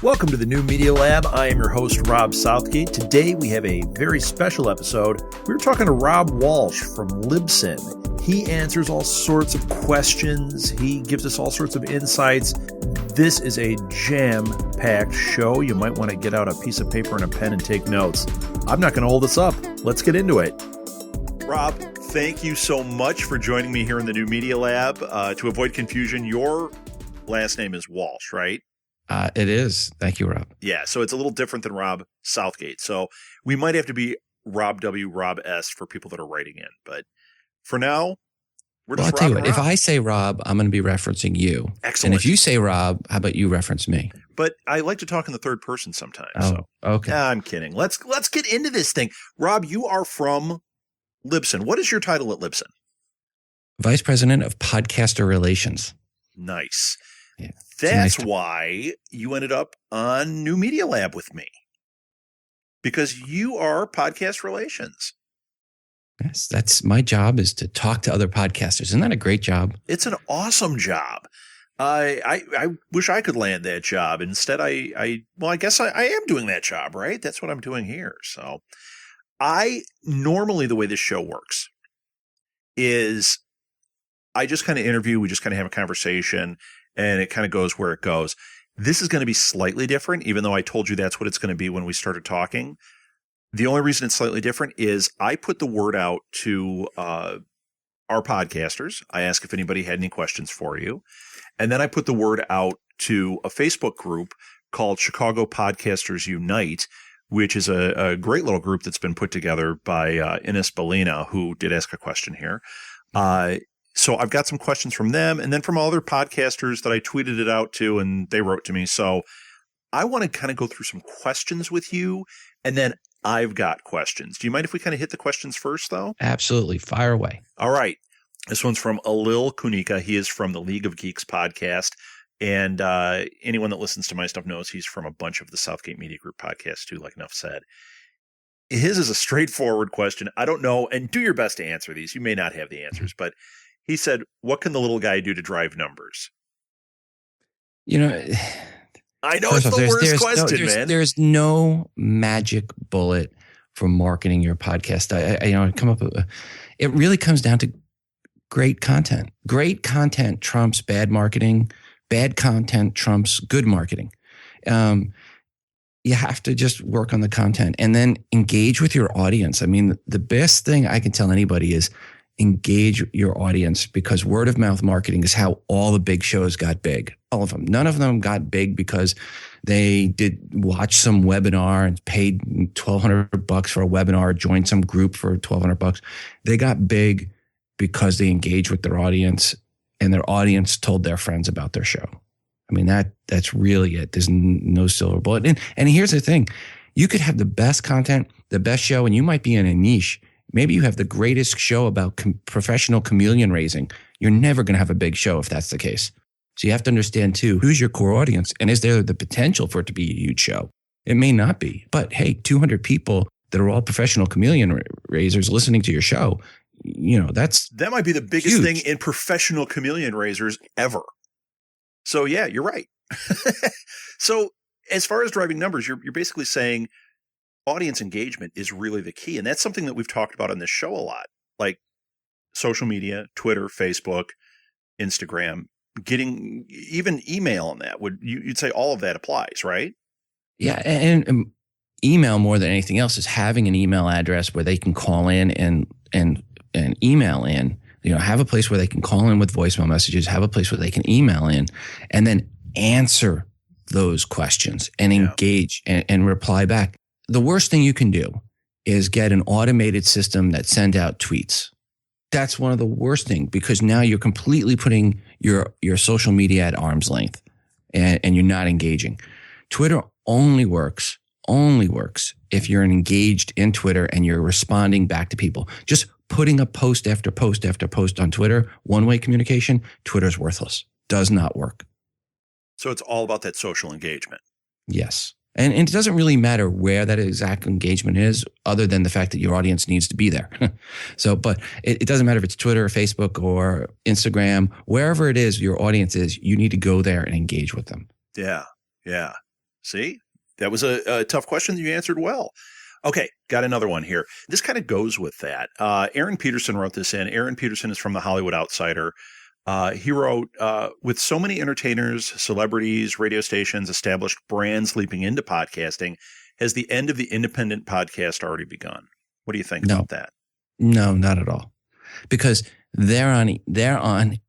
Welcome to the New Media Lab. I am your host, Rob Southgate. Today we have a very special episode. We're talking to Rob Walch from Libsyn. He answers all sorts of questions. He gives us all sorts of insights. This is a jam-packed show. You might want to get out a piece of paper and a pen and take notes. I'm not going to hold this up. Let's get into it. Rob, thank you so much for joining me here in the New Media Lab. To avoid confusion, your last name is Walch, right? It is. Thank you, Rob. Yeah, so it's a little different than Rob Southgate. So we might have to be Rob W, Rob S for people that are writing in. But for now, we're just I'll tell you what, Rob. if I say Rob, I'm going to be referencing you. Excellent. And if you say Rob, how about you reference me? But I like to talk in the third person sometimes. Oh, so. okay. I'm kidding. Let's get into this thing. Rob, you are from Libsyn. What is your title at Libsyn? Vice President of Podcaster Relations. Nice. Yeah, That's why you ended up on New Media Lab with me. Because you are podcast relations. Yes, that's my job, is to talk to other podcasters. Isn't that a great job? It's an awesome job. I wish I could land that job. Instead, I guess I am doing that job, right? That's what I'm doing here. So normally the way this show works is I just kind of interview, we just kind of have a conversation, and it kind of goes where it goes. This is going to be slightly different, even though I told you that's what it's going to be when we started talking. The only reason it's slightly different is I put the word out to our podcasters. I asked if anybody had any questions for you. And then I put the word out to a Facebook group called Chicago Podcasters Unite, which is a great little group that's been put together by Ines Bellina, who did ask a question here. So I've got some questions from them and then from other podcasters that I tweeted it out to, and they wrote to me. So I want to kind of go through some questions with you, and then I've got questions. Do you mind if we kind of hit the questions first, though? Absolutely. Fire away. All right. This one's from Alil Kunika. He is from the League of Geeks podcast. And anyone that listens to my stuff knows he's from a bunch of the Southgate Media Group podcasts, too, like Nuff said. His is a straightforward question. I don't know, and do your best to answer these. You may not have the answers, but he said, what can the little guy do to drive numbers? You know, I know it's the worst question, man. There's no magic bullet for marketing your podcast. I come up with, it really comes down to great content. Great content trumps bad marketing. Bad content trumps good marketing. You have to just work on the content and then engage with your audience. I mean, the best thing I can tell anybody is engage your audience, because word of mouth marketing is how all the big shows got big. All of them. None of them got big because they did watch some webinar and paid $1,200 for a webinar, joined some group for $1,200. They got big because they engaged with their audience, and their audience told their friends about their show. I mean, that's really it. There's no silver bullet. And here's the thing. You could have the best content, the best show, and you might be in a niche. Maybe you have the greatest show about professional chameleon raising. You're never going to have a big show if that's the case. So you have to understand, too, who's your core audience, and is there the potential for it to be a huge show? It may not be. But, hey, 200 people that are all professional chameleon raisers listening to your show, that might be the biggest huge thing in professional chameleon raisers ever. So, yeah, you're right. So as far as driving numbers, you're basically saying audience engagement is really the key. And that's something that we've talked about on this show a lot, like social media, Twitter, Facebook, Instagram, getting even email on that. You'd say all of that applies, right? Yeah. And email, more than anything else, is having an email address where they can call in and email in. Have a place where they can call in with voicemail messages, have a place where they can email in, and then answer those questions and engage and reply back. The worst thing you can do is get an automated system that sends out tweets. That's one of the worst things, because now you're completely putting your social media at arm's length and you're not engaging. Twitter only works if you're engaged in Twitter and you're responding back to people. Just putting up post after post after post on Twitter, one-way communication, Twitter's worthless. Does not work. So it's all about that social engagement. Yes. And it doesn't really matter where that exact engagement is, other than the fact that your audience needs to be there. But it doesn't matter if it's Twitter or Facebook or Instagram, wherever it is your audience is, you need to go there and engage with them. Yeah. Yeah. See, that was a tough question that you answered well. Okay, got another one here. This kind of goes with that. Aaron Peterson wrote this in. Aaron Peterson is from the Hollywood Outsider. He wrote, with so many entertainers, celebrities, radio stations, established brands leaping into podcasting, has the end of the independent podcast already begun? What do you think about that? No, not at all. Because they're on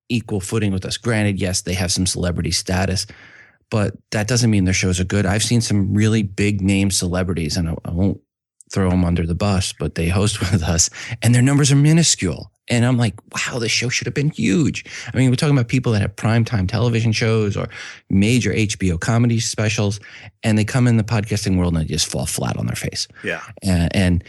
equal footing with us. Granted, yes, they have some celebrity status, but that doesn't mean their shows are good. I've seen some really big name celebrities, and I won't throw them under the bus, but they host with us, and their numbers are minuscule. And I'm like, wow, this show should have been huge. I mean, we're talking about people that have primetime television shows or major HBO comedy specials, and they come in the podcasting world and they just fall flat on their face. Yeah. And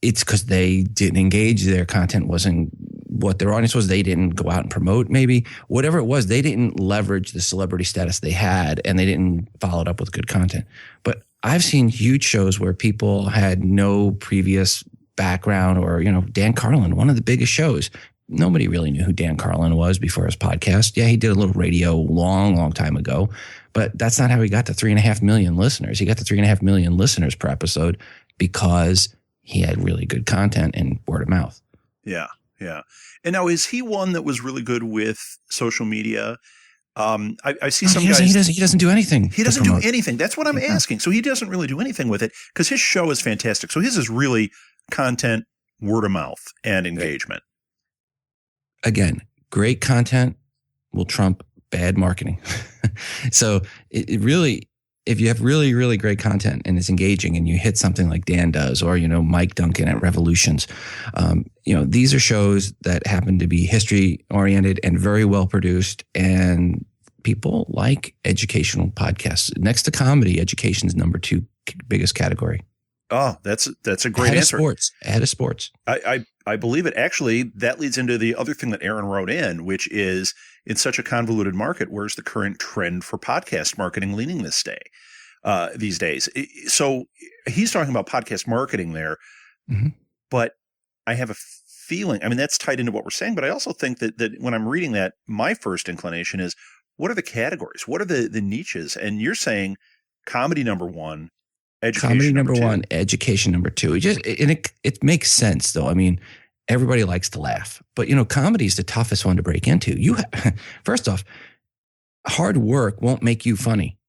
it's because they didn't engage. Their content wasn't what their audience was. They didn't go out and promote, maybe. Whatever it was, they didn't leverage the celebrity status they had, and they didn't follow it up with good content. But I've seen huge shows where people had no previous background, or, Dan Carlin, one of the biggest shows. Nobody really knew who Dan Carlin was before his podcast. Yeah, he did a little radio long time ago, but that's not how he got to 3.5 million listeners. He got to 3.5 million listeners per episode because he had really good content and word of mouth. Yeah. Yeah. And now, is he one that was really good with social media? I see some guys. He doesn't do anything. He doesn't do anything. That's what I'm asking. So he doesn't really do anything with it, because his show is fantastic. So his is really content, word of mouth, and engagement. Again, great content will trump bad marketing. So it really, if you have really, really great content and it's engaging, and you hit something like Dan does, or, Mike Duncan at Revolutions, these are shows that happen to be history oriented and very well produced, and people like educational podcasts. Next to comedy, education is number 2 biggest category. Oh, that's a great answer. Ahead of sports. I believe it. Actually, that leads into the other thing that Aaron wrote in, which is, in such a convoluted market, where's the current trend for podcast marketing leaning these days? So he's talking about podcast marketing there, but I have a feeling, I mean, that's tied into what we're saying, but I also think that when I'm reading that, my first inclination is, what are the categories? What are the niches? And you're saying comedy number 1, education comedy number 2. 1, education number 2. It makes sense, though. I mean, everybody likes to laugh, but comedy is the toughest one to break into. First off, hard work won't make you funny.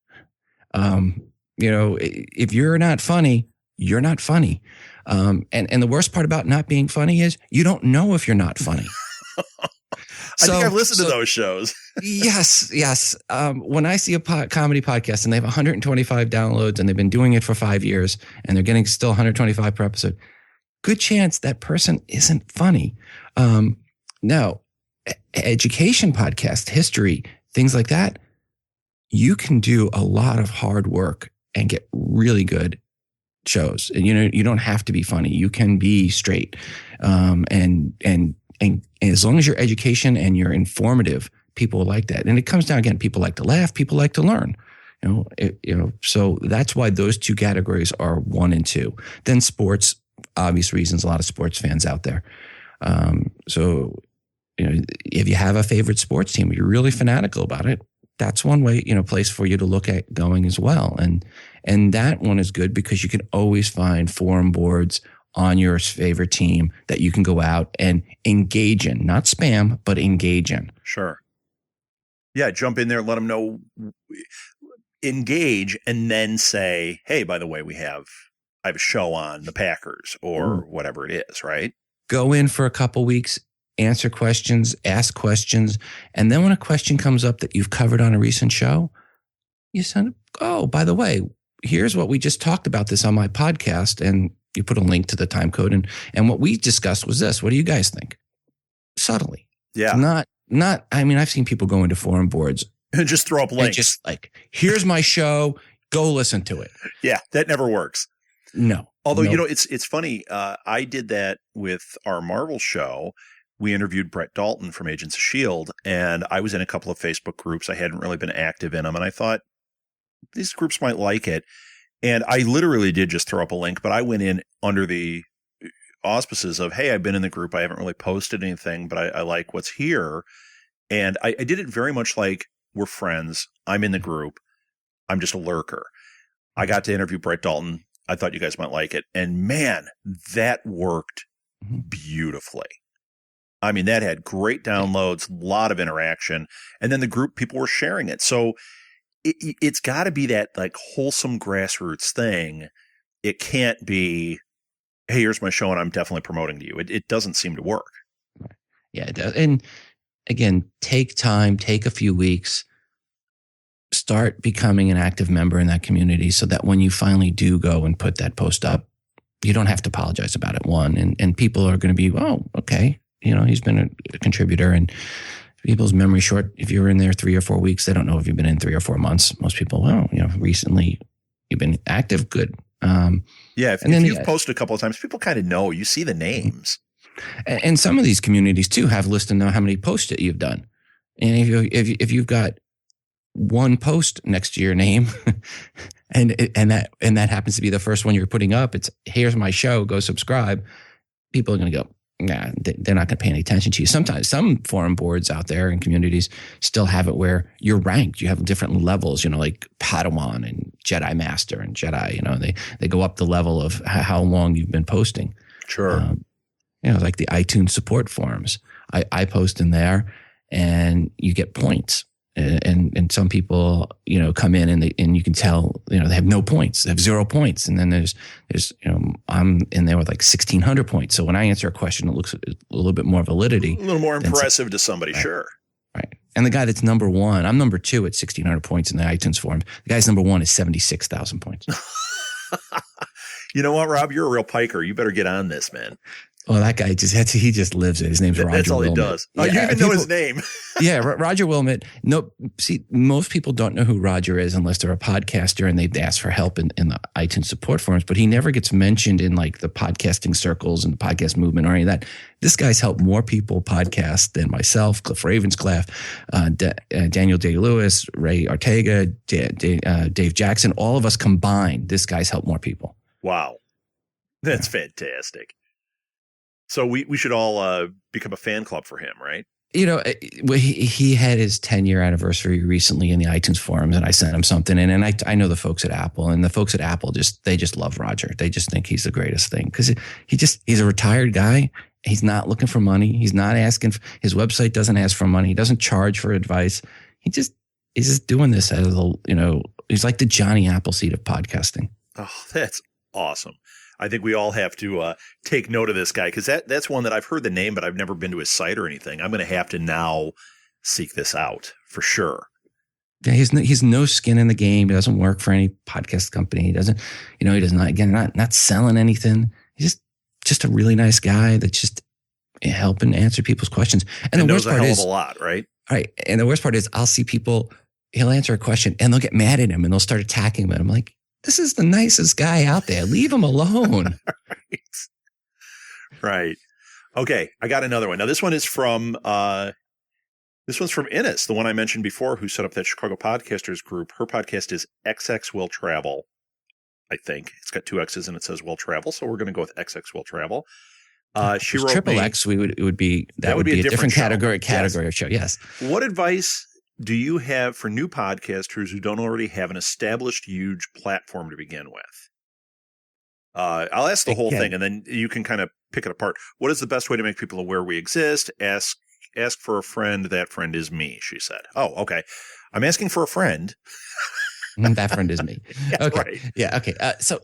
If you're not funny, you're not funny. And the worst part about not being funny is you don't know if you're not funny. I think I've listened to those shows. Yes. When I see a comedy podcast and they have 125 downloads and they've been doing it for 5 years and they're getting still 125 per episode, good chance that person isn't funny. Now, education podcast, history, things like that, you can do a lot of hard work and get really good shows. And you don't have to be funny. You can be straight. And as long as you're education and you're informative, people like that. And it comes down, again, people like to laugh, people like to learn. So that's why those 2 categories are 1 and 2. Then sports, obvious reasons, a lot of sports fans out there. So if you have a favorite sports team, you're really fanatical about it, that's one way, place for you to look at going as well. And that one is good because you can always find forum boards on your favorite team that you can go out and engage in, not spam, but engage in. Sure. Yeah. Jump in there, let them know, engage, and then say, hey, by the way, I have a show on the Packers or whatever it is, right? Go in for a couple weeks, answer questions, ask questions. And then when a question comes up that you've covered on a recent show, you send, oh, by the way, here's what we just talked about this on my podcast. And you put a link to the time code. And what we discussed was this. What do you guys think? Subtly. Yeah. I mean, I've seen people go into forum boards and just throw up links. Just like, here's my show. Go listen to it. Yeah. That never works. No. Although, it's funny. I did that with our Marvel show. We interviewed Brett Dalton from Agents of S.H.I.E.L.D., and I was in a couple of Facebook groups. I hadn't really been active in them, and I thought these groups might like it. And I literally did just throw up a link, but I went in under the auspices of, hey, I've been in the group. I haven't really posted anything, but I like what's here. And I did it very much like, we're friends. I'm in the group. I'm just a lurker. I got to interview Brett Dalton. I thought you guys might like it. And man, that worked beautifully. I mean, that had great downloads, a lot of interaction. And then the group, people were sharing it. So it's got to be that like wholesome grassroots thing. It can't be, hey, here's my show and I'm definitely promoting to you. It doesn't seem to work. Yeah, it does. And again, take time, take a few weeks, start becoming an active member in that community so that when you finally do go and put that post up, you don't have to apologize about it, one. And people are going to be, oh, okay, he's been a contributor. And people's memory short, if you were in there 3 or 4 weeks, they don't know if you've been in 3 or 4 months. Most people, well, recently you've been active, good. If you've posted a couple of times, people kind of know. You see the names. And some of these communities too have listed now how many posts that you've done. And if you've got one post next to your name, and that happens to be the first one you're putting up, it's here's my show, go subscribe. People are going to go, nah, they're not going to pay any attention to you. Sometimes some forum boards out there and communities still have it where you're ranked. You have different levels, like Padawan and Jedi Master and Jedi. They go up the level of how long you've been posting. Sure. Like the iTunes support forums. I post in there, and you get points. And some people, come in and you can tell, they have no points, they have 0 points. And then there's, I'm in there with like 1,600 points. So when I answer a question, it looks a little bit more validity. A little more impressive to somebody. Right. Sure. Right. And the guy that's number one, I'm number 2 at 1,600 points in the iTunes forum. The guy's number 1 is 76,000 points. You know what, Rob? You're a real piker. You better get on this, man. Well, that guy he just lives it. His name's Roger Wilmot. That's all he does. Oh, you even know his name. Yeah, Roger Wilmot. No, see, most people don't know who Roger is unless they're a podcaster and they've asked for help in the iTunes support forums, but he never gets mentioned in like the podcasting circles and the podcast movement or any of that. This guy's helped more people podcast than myself, Cliff Ravensclaff, Daniel Day-Lewis, Ray Ortega, Dave Jackson, all of us combined. This guy's helped more people. Wow. That's fantastic. So we should all become a fan club for him, right? He had his 10-year anniversary recently in the iTunes forums, and I sent him something. And I know the folks at Apple, and the folks at Apple they just love Roger. They just think he's the greatest thing because he's a retired guy. He's not looking for money. He's not asking. His website doesn't ask for money. He doesn't charge for advice. He's just doing this as he's like the Johnny Appleseed of podcasting. Oh, that's awesome. I think we all have to take note of this guy because that's one that I've heard the name, but I've never been to his site or anything. I'm going to have to now seek this out for sure. Yeah, he's no skin in the game. He doesn't work for any podcast company. He doesn't, he does not, again, not selling anything. He's just a really nice guy that's just helping answer people's questions. And the worst part is a lot, right? Right. And the worst part is I'll see people, he'll answer a question and they'll get mad at him and they'll start attacking him. And I'm like, this is the nicest guy out there. Leave him alone. Right. Okay. I got another one. Now this one is from Ines, the one I mentioned before, who set up that Chicago Podcasters group. Her podcast is XX Will Travel. I think it's got 2 X's and it says Will Travel. So we're going to go with XX Will Travel. She wrote triple X. That would be a different category of show. Yes. What advice do you have for new podcasters who don't already have an established huge platform to begin with? I'll ask the whole thing, and then you can kind of pick it apart. What is the best way to make people aware we exist? Ask for a friend. That friend is me, she said. Oh, okay. I'm asking for a friend. That friend is me. Yeah, okay. Right. Yeah. Okay. So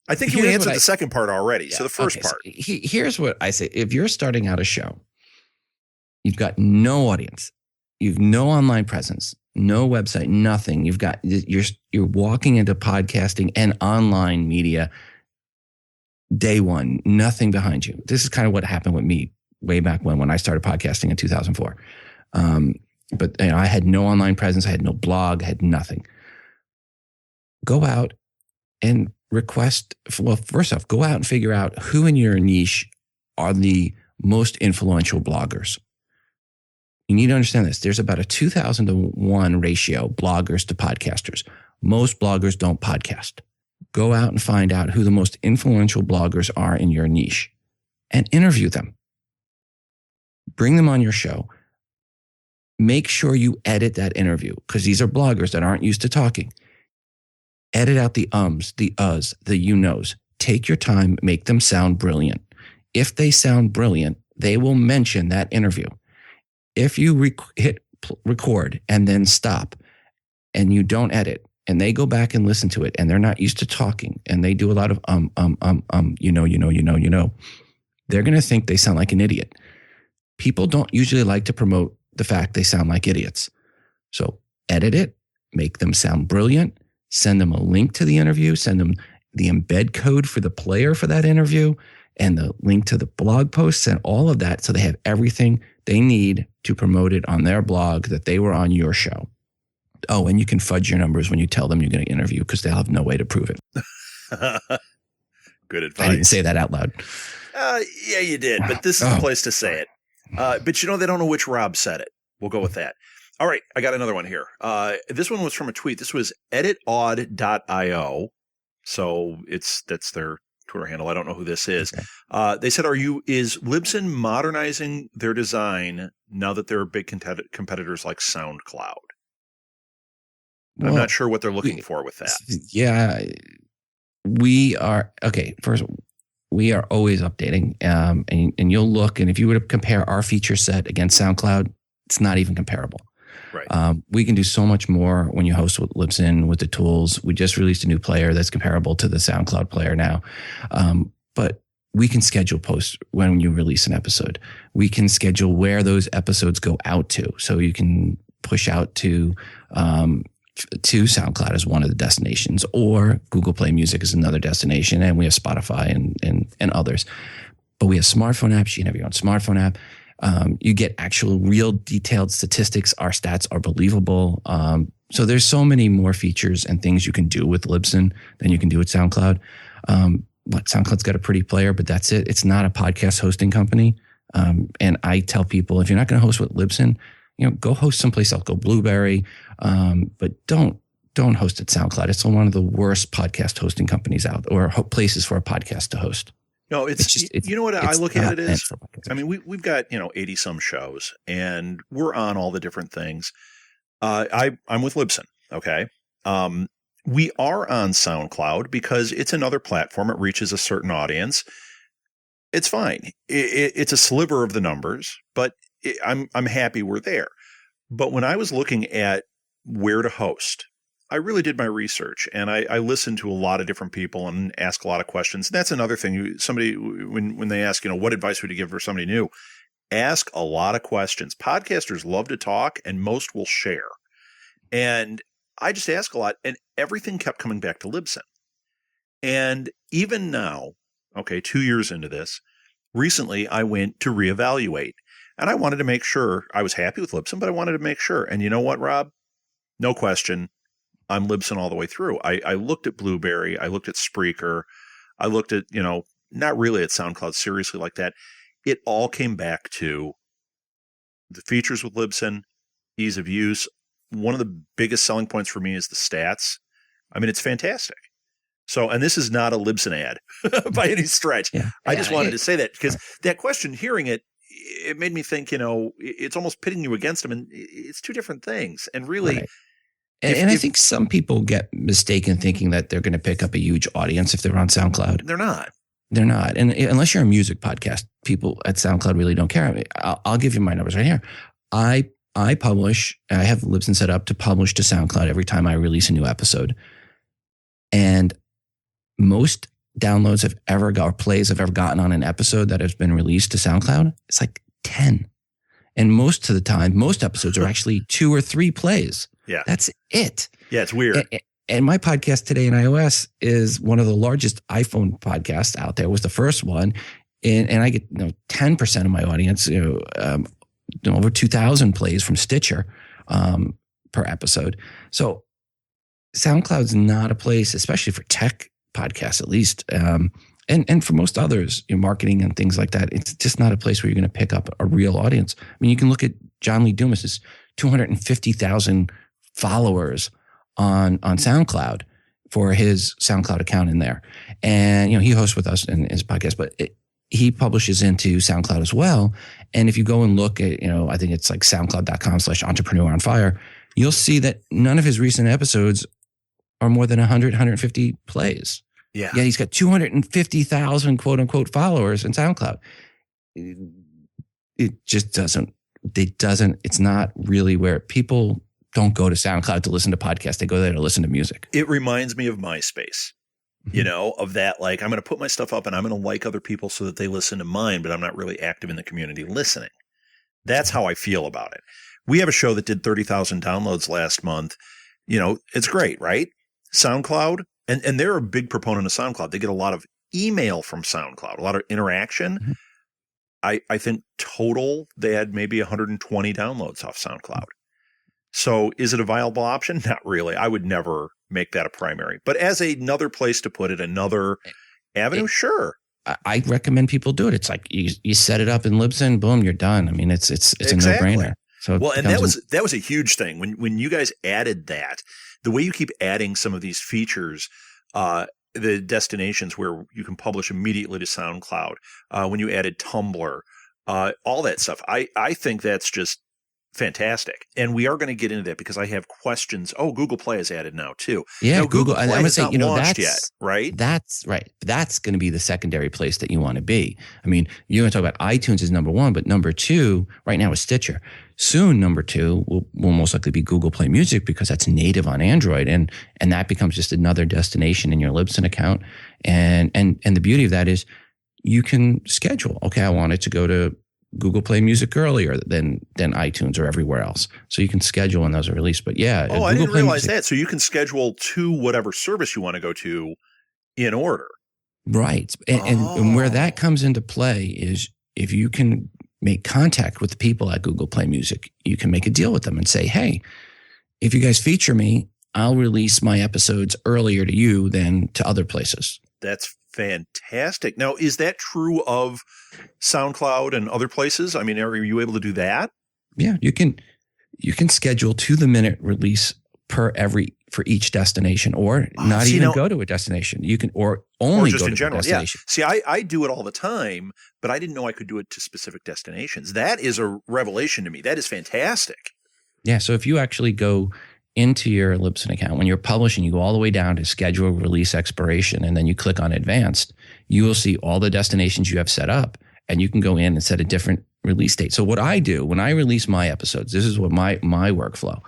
I think you answered the second part already. Yeah, so the first part. So here's what I say. If you're starting out a show, you've got no audience. You've no online presence, no website, nothing. You're walking into podcasting and online media day one, nothing behind you. This is kind of what happened with me way back when I started podcasting in 2004. But I had no online presence. I had no blog, I had nothing. Go out and request. Well, first off, go out and figure out who in your niche are the most influential bloggers. You need to understand this. There's about a 2,000-to-1 ratio bloggers to podcasters. Most bloggers don't podcast. Go out and find out who the most influential bloggers are in your niche and interview them. Bring them on your show. Make sure you edit that interview because these are bloggers that aren't used to talking. Edit out the ums, the uhs, the you knows. Take your time, make them sound brilliant. If they sound brilliant, they will mention that interview. If you hit record and then stop and you don't edit and they go back and listen to it and they're not used to talking and they do a lot of you know, they're going to think they sound like an idiot. People don't usually like to promote the fact they sound like idiots. So edit it, make them sound brilliant, send them a link to the interview, send them the embed code for the player for that interview and the link to the blog posts and all of that so they have everything they need to promote it on their blog that they were on your show. Oh, and you can fudge your numbers when you tell them you're going to interview because they'll have no way to prove it. Good advice. I didn't say that out loud. Yeah, you did, but this is the place to say it. But they don't know which Rob said it. We'll go with that. All right, I got another one here. This one was from a tweet. This was editodd.io. So that's their Twitter handle. I don't know who this is. Okay. They said, is Libsyn modernizing their design now that there are big competitors like SoundCloud? Well, I'm not sure what they're looking for with that. Yeah, we are. Okay, first, we are always updating. And you'll look, and if you were to compare our feature set against SoundCloud, it's not even comparable. Right. We can do so much more when you host with Libsyn with the tools. We just released a new player that's comparable to the SoundCloud player now. But we can schedule posts when you release an episode. We can schedule where those episodes go out to. So you can push out to SoundCloud as one of the destinations, or Google Play Music is another destination. And we have Spotify and others. But we have smartphone apps. You can have your own smartphone app. You get actual real detailed statistics. Our stats are believable. So there's so many more features and things you can do with Libsyn than you can do with SoundCloud. SoundCloud's got a pretty player, but that's it. It's not a podcast hosting company. And I tell people, if you're not going to host with Libsyn, go host someplace else. Go Blueberry, but don't host at SoundCloud. It's one of the worst podcast hosting companies out, or places for a podcast to host. No, it's you know what I look at it is, I mean, we've got, 80 some shows and we're on all the different things. I'm with Libsyn. Okay. We are on SoundCloud because it's another platform. It reaches a certain audience. It's fine. It's a sliver of the numbers, but I'm happy we're there. But when I was looking at where to host, I really did my research and I listened to a lot of different people and asked a lot of questions. That's another thing. Somebody, when they ask, what advice would you give for somebody new? Ask a lot of questions. Podcasters love to talk and most will share. And I just ask a lot and everything kept coming back to Libsyn. And even now, 2 years into this, recently I went to reevaluate and I wanted to make sure I was happy with Libsyn, but I wanted to make sure. And you know what, Rob? No question. I'm Libsyn all the way through. I looked at Blueberry. I looked at Spreaker. I looked at, not really at SoundCloud seriously like that. It all came back to the features with Libsyn, ease of use. One of the biggest selling points for me is the stats. I mean, it's fantastic. So, and this is not a Libsyn ad by any stretch. Yeah. I just wanted to say that because that question, hearing it, it made me think, it's almost pitting you against them. And it's two different things. And really... Right. And I think some people get mistaken thinking that they're going to pick up a huge audience if they're on SoundCloud. They're not. They're not. And unless you're a music podcast, people at SoundCloud really don't care. I mean, I'll give you my numbers right here. I publish, I have Libsyn set up to publish to SoundCloud every time I release a new episode. And most downloads have ever got, or plays I've ever gotten on an episode that has been released to SoundCloud, it's like 10. And most of the time, most episodes are actually 2 or 3 plays. Yeah. That's it. Yeah, it's weird. And my podcast today in iOS is one of the largest iPhone podcasts out there. It was the first one. And I get 10% of my audience, over 2,000 plays from Stitcher per episode. So SoundCloud's not a place, especially for tech podcasts at least, and for most others, marketing and things like that. It's just not a place where you're going to pick up a real audience. I mean, you can look at John Lee Dumas's 250,000 followers on SoundCloud for his SoundCloud account in there. And, he hosts with us in his podcast, but he publishes into SoundCloud as well. And if you go and look at, I think it's like soundcloud.com/entrepreneur on fire, you'll see that none of his recent episodes are more than 100, 150 plays. Yeah. Yet he's got 250,000 quote unquote followers in SoundCloud. It just doesn't, it's not really where people don't go to SoundCloud to listen to podcasts. They go there to listen to music. It reminds me of MySpace, of that, like, I'm going to put my stuff up and I'm going to like other people so that they listen to mine, but I'm not really active in the community listening. That's how I feel about it. We have a show that did 30,000 downloads last month. It's great, right? SoundCloud. And they're a big proponent of SoundCloud. They get a lot of email from SoundCloud, a lot of interaction. Mm-hmm. I think total, they had maybe 120 downloads off SoundCloud. So is it a viable option? Not really. I would never make that a primary. But as another place to put it, another avenue, sure. I recommend people do it. It's like you set it up in Libsyn, boom, you're done. I mean, it's exactly. A no-brainer. So well, and that was a huge thing when you guys added that. The way you keep adding some of these features, the destinations where you can publish immediately to SoundCloud, when you added Tumblr, all that stuff, I think that's just fantastic. And we are going to get into that because I have questions. Oh, Google Play is added now too. Yeah, Google Play, I'm going to say, launched yet, right? That's right. That's going to be the secondary place that you want to be. I mean, you're going to talk about iTunes is number one, but number two right now is Stitcher. Soon, number two will most likely be Google Play Music because that's native on Android, and that becomes just another destination in your Libsyn account. And the beauty of that is you can schedule. Okay, I want it to go to Google Play Music earlier than iTunes or everywhere else. So you can schedule when those are released. But yeah. Oh, I didn't realize that. So you can schedule to whatever service you want to go to in order. Right. And where that comes into play is if you can make contact with the people at Google Play Music, you can make a deal with them and say, hey, if you guys feature me, I'll release my episodes earlier to you than to other places. That's fantastic. Now, is that true of SoundCloud and other places? I mean, are you able to do that? Yeah, you can schedule to the minute release for each destination, or go to a destination. You can or only just go in to general. a destination. Yeah. See, I do it all the time, but I didn't know I could do it to specific destinations. That is a revelation to me. That is fantastic. Yeah. So if you actually go into your Libsyn account, when you're publishing, you go all the way down to schedule release expiration, and then you click on advanced, you will see all the destinations you have set up, and you can go in and set a different release date. So what I do when I release my episodes, this is what my workflow.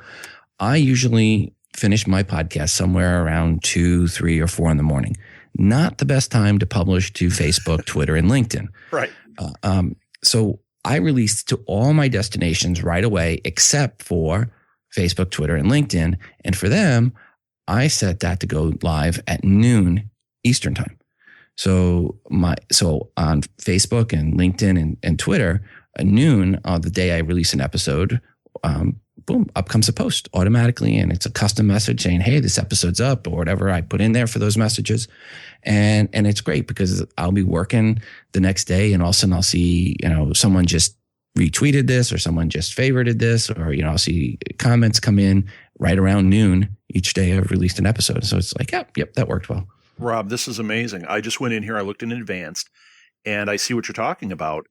I usually finish my podcast somewhere around 2, 3, or 4 in the morning. Not the best time to publish to Facebook, Twitter, and LinkedIn. Right. So I release to all my destinations right away, except for Facebook, Twitter, and LinkedIn. And for them, I set that to go live at noon Eastern time. So on Facebook and LinkedIn and Twitter, at noon on the day I release an episode, boom, up comes a post automatically. And it's a custom message saying, hey, this episode's up, or whatever I put in there for those messages. And it's great because I'll be working the next day, and all of a sudden I'll see, someone just retweeted this, or someone just favorited this, or, I'll see comments come in right around noon each day I've released an episode. So it's like, yep, that worked well. Rob, this is amazing. I just went in here, I looked in advanced, and I see what you're talking about.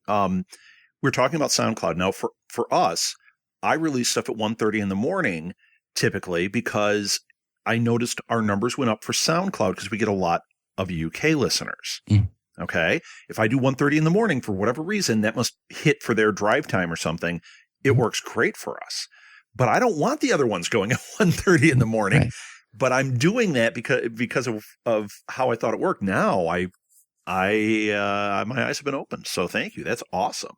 We're talking about SoundCloud. Now, for us, I release stuff at 1:30 in the morning typically because I noticed our numbers went up for SoundCloud because we get a lot of UK listeners. Mm. Okay. If I do 1:30 in the morning for whatever reason, that must hit for their drive time or something. It works great for us, but I don't want the other ones going at 1:30 in the morning, right. But I'm doing that because of how I thought it worked. Now my eyes have been opened. So thank you. That's awesome.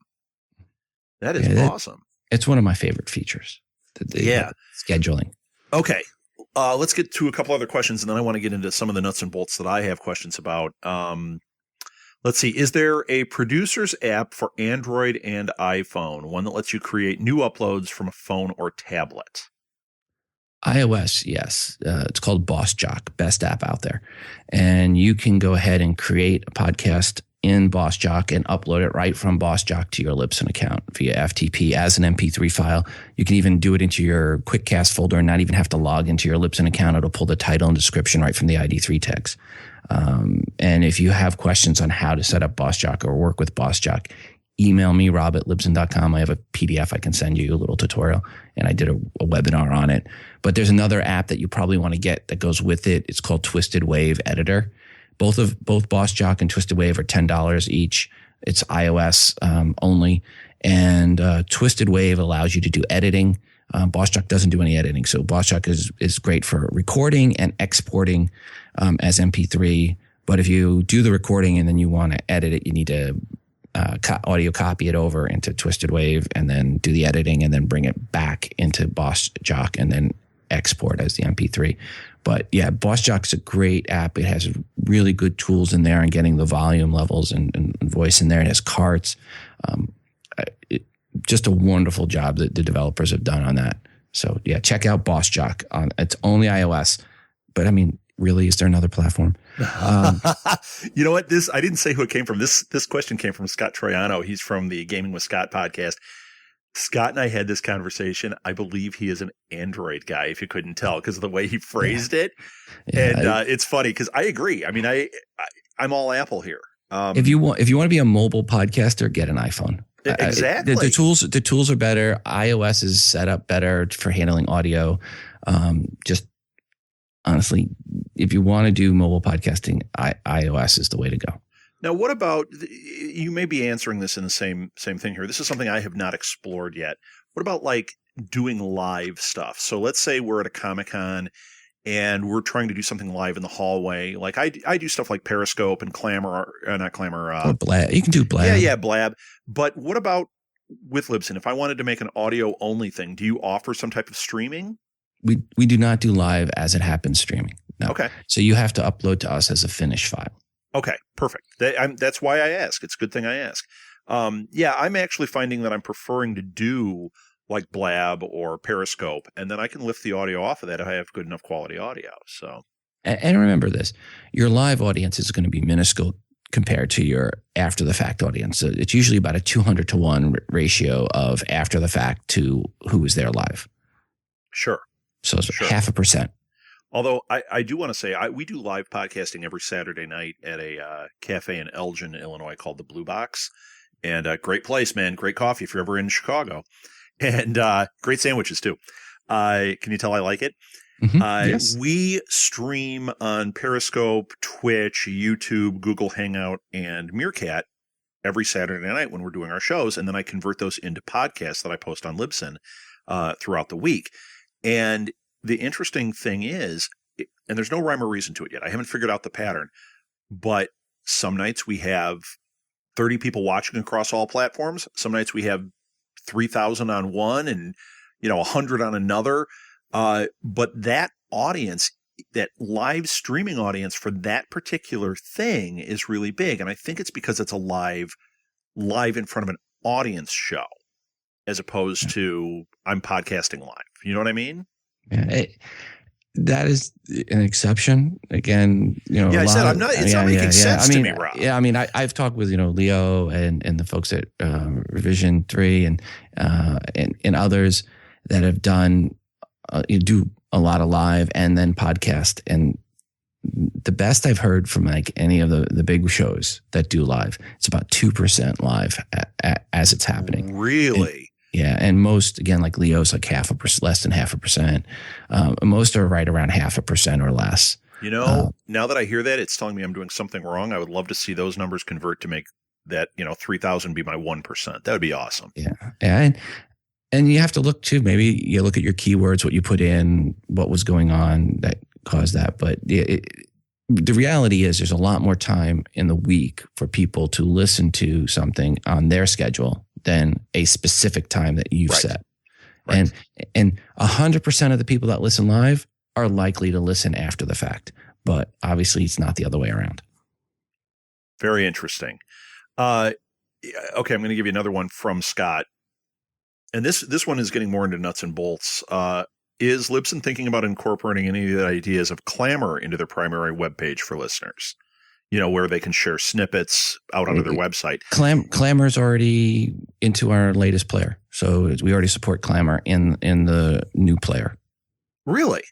That is awesome. It's one of my favorite features. Scheduling. Okay. Let's get to a couple other questions, and then I want to get into some of the nuts and bolts that I have questions about. Let's see. Is there a producer's app for Android and iPhone, one that lets you create new uploads from a phone or tablet? iOS, yes. It's called BossJock, best app out there. And you can go ahead and create a podcast in BossJock and upload it right from BossJock to your Libsyn account via FTP as an MP3 file. You can even do it into your QuickCast folder and not even have to log into your Libsyn account. It'll pull the title and description right from the ID3 tags. And if you have questions on how to set up BossJock or work with BossJock, email me, rob@libsyn.com. I have a PDF I can send you, a little tutorial, and I did a webinar on it. But there's another app that you probably want to get that goes with it. It's called Twisted Wave Editor. Both Boss Jock and Twisted Wave are $10 each. It's iOS only. And Twisted Wave allows you to do editing. Boss Jock doesn't do any editing. So Boss Jock is great for recording and exporting as MP3. But if you do the recording and then you want to edit it, you need to audio copy it over into Twisted Wave and then do the editing and then bring it back into Boss Jock and then export as the MP3. But yeah, Boss Jock's a great app. It has really good tools in there and getting the volume levels and voice in there. It has carts. Just a wonderful job that the developers have done on that. So yeah, check out Boss Jock. It's only iOS, but I mean, really, is there another platform? You know what? I didn't say who it came from. This question came from Scott Troiano. He's from the Gaming with Scott podcast. Scott and I had this conversation. I believe he is an Android guy, if you couldn't tell, because of the way he phrased it. Yeah, and it's funny because I agree. I mean, I'm all Apple here. If you want to be a mobile podcaster, get an iPhone. Exactly. The tools are better. iOS is set up better for handling audio. Just honestly, if you want to do mobile podcasting, iOS is the way to go. Now, what about, you may be answering this in the same thing here. This is something I have not explored yet. What about like doing live stuff? So let's say we're at a Comic-Con and we're trying to do something live in the hallway. Like I do stuff like Periscope and Clamor, not Clamor. Blab. You can do Blab. Yeah, Blab. But what about with Libsyn? If I wanted to make an audio only thing, do you offer some type of streaming? We do not do live as it happens streaming. No. Okay. So you have to upload to us as a finished file. Okay, perfect. That's why I ask. It's a good thing I ask. Yeah, I'm actually finding that I'm preferring to do like Blab or Periscope, and then I can lift the audio off of that if I have good enough quality audio. So, and remember this: your live audience is going to be minuscule compared to your after the fact audience. So it's usually about a 200-to-1 ratio of after the fact to who is there live. Sure. So it's 0.5%. Although I do want to say we do live podcasting every Saturday night at a cafe in Elgin, Illinois called the Blue Box. And great place, man. Great coffee if you're ever in Chicago. And great sandwiches, too. Can you tell I like it? Mm-hmm. Yes. We stream on Periscope, Twitch, YouTube, Google Hangout, and Meerkat every Saturday night when we're doing our shows. And then I convert those into podcasts that I post on Libsyn throughout the week. And the interesting thing is, and there's no rhyme or reason to it yet. I haven't figured out the pattern, but some nights we have 30 people watching across all platforms. Some nights we have 3,000 on one and 100 on another. But that audience, that live streaming audience for that particular thing is really big. And I think it's because it's a live in front of an audience show, as opposed to I'm podcasting live. You know what I mean? Yeah, that is an exception. Again, I said I'm not. It's not making sense to me, Rob. Yeah, I mean, I've talked with Leo and the folks at Revision 3 and others that have done do a lot of live and then podcast. And the best I've heard from like any of the big shows that do live, it's about 2% live as it's happening. Really? Yeah, and most, again, like Leo's like 0.5%, less than 0.5%. Most are right around 0.5% or less. Now that I hear that, it's telling me I'm doing something wrong. I would love to see those numbers convert to make that 3,000 be my 1%. That would be awesome. Yeah, and you have to look too. Maybe you look at your keywords, what you put in, what was going on that caused that. But the reality is, there's a lot more time in the week for people to listen to something on their schedule than a specific time that you've set. Right. And 100% of the people that listen live are likely to listen after the fact, but obviously it's not the other way around. Very interesting. Okay, I'm going to give you another one from Scott. And this one is getting more into nuts and bolts. Is Libsyn thinking about incorporating any of the ideas of Clamor into their primary webpage for listeners? Where they can share snippets out onto their website. Clamor's already into our latest player. So we already support Clamor in the new player. Really?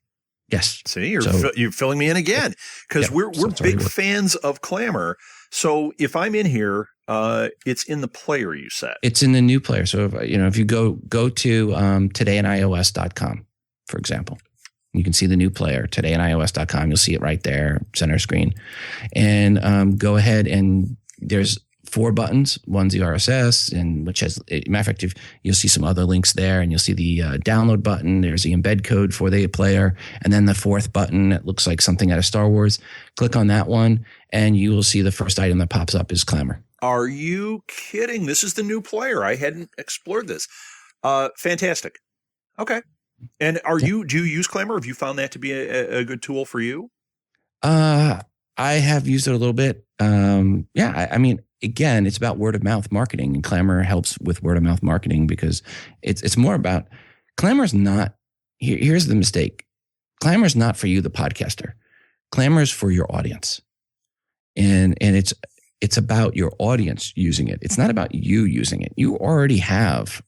Yes. See, you're filling me in again, because we're big fans of Clamor. So if I'm in here, It's in the player, you said. It's in the new player. So if you go to todayinios.com, for example, you can see the new player, todayinios.com. You'll see it right there, center screen. And go ahead, and there's 4 buttons. One's the RSS, and which has, matter of fact, you'll see some other links there, and you'll see the download button. There's the embed code for the player, and then the 4th button. It looks like something out of Star Wars. Click on that one, and you will see the first item that pops up is Clamor. Are you kidding? This is the new player. I hadn't explored this. Fantastic. Okay. And do you use Clamor? Have you found that to be a good tool for you? I have used it a little bit. I mean, again, it's about word of mouth marketing, and Clamor helps with word of mouth marketing because it's more about Clamor's not. Here's the mistake. Clamor's not for you, the podcaster. Clamor's for your audience, and it's about your audience using it. It's not about you using it. You already have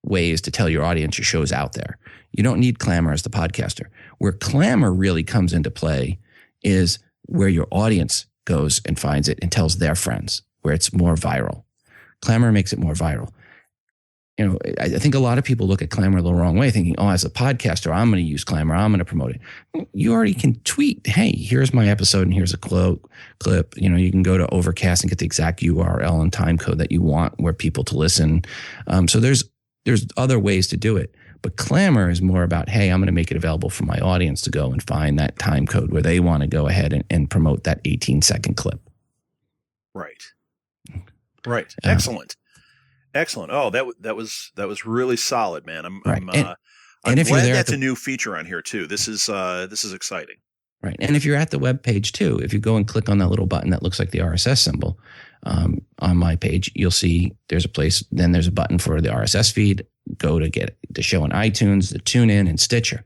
ways to tell your audience your show's out there. You don't need Clamor as the podcaster. Where Clamor really comes into play is where your audience goes and finds it and tells their friends, where it's more viral. Clamor makes it more viral. I think a lot of people look at Clamor the wrong way, thinking, as a podcaster, I'm going to use Clamor. I'm going to promote it. You already can tweet, hey, here's my episode and here's a clip. You can go to Overcast and get the exact URL and time code that you want where people to listen. So there's other ways to do it. But Clamor is more about, hey, I'm going to make it available for my audience to go and find that time code where they want to go ahead and promote that 18-second clip. Right. Excellent. Oh, that was really solid, man. I'm glad that's a new feature on here too. This is exciting. Right. And if you're at the web page too, if you go and click on that little button that looks like the RSS symbol on my page, you'll see there's a place. Then there's a button for the RSS feed. Go to get the show on iTunes, the TuneIn, and Stitcher.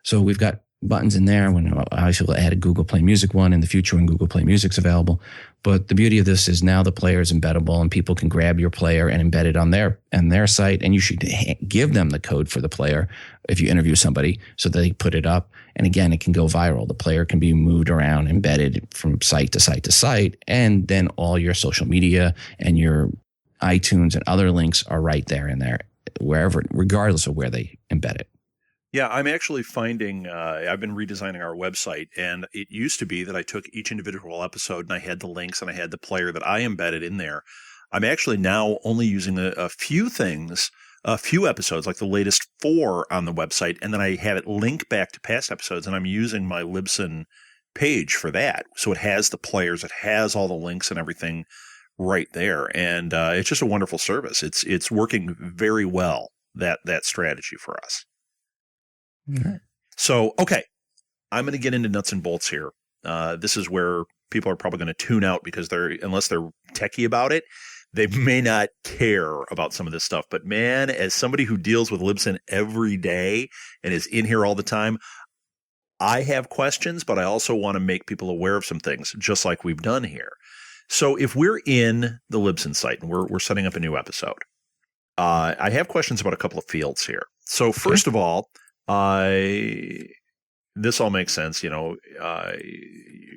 So we've got buttons in there. When I will add a Google Play Music one in the future when Google Play Music's available. But the beauty of this is now the player is embeddable, and people can grab your player and embed it on their site. And you should give them the code for the player if you interview somebody so that they put it up. And again, it can go viral. The player can be moved around, embedded from site to site to site. And then all your social media and your iTunes and other links are right there in there, wherever, regardless of where they embed it. Yeah, I'm actually finding I've been redesigning our website, and it used to be that I took each individual episode and I had the links and I had the player that I embedded in there. I'm actually now only using a few things, a few episodes, like the latest 4 on the website, and then I have it link back to past episodes, and I'm using my Libsyn page for that. So it has the players, it has all the links and everything right there, and it's just a wonderful service. It's working very well, that strategy for us. Right. So, okay, I'm going to get into nuts and bolts here. This is where people are probably going to tune out because unless they're techie about it, they may not care about some of this stuff. But man, as somebody who deals with Libsyn every day and is in here all the time, I have questions, but I also want to make people aware of some things, just like we've done here. So if we're in the Libsyn site and we're setting up a new episode, I have questions about a couple of fields here. So first of all, this all makes sense. Adding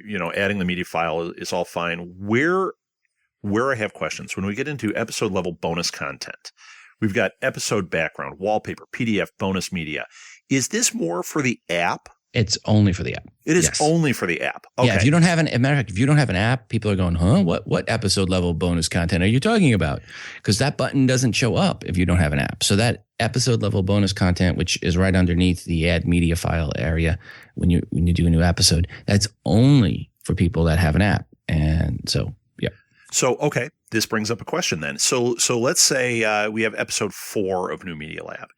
the media file is all fine. Where I have questions, when we get into episode level bonus content, we've got episode background, wallpaper, PDF, bonus media. Is this more for the app? It's only for the app. It is only for the app. Okay. Yeah, if you don't have if you don't have an app, people are going, huh? What episode level bonus content are you talking about? Because that button doesn't show up if you don't have an app. So that episode level bonus content, which is right underneath the add media file area when you do a new episode, that's only for people that have an app. And so, yeah. So, okay, this brings up a question then. So let's say we have episode 4 of New Media Lab,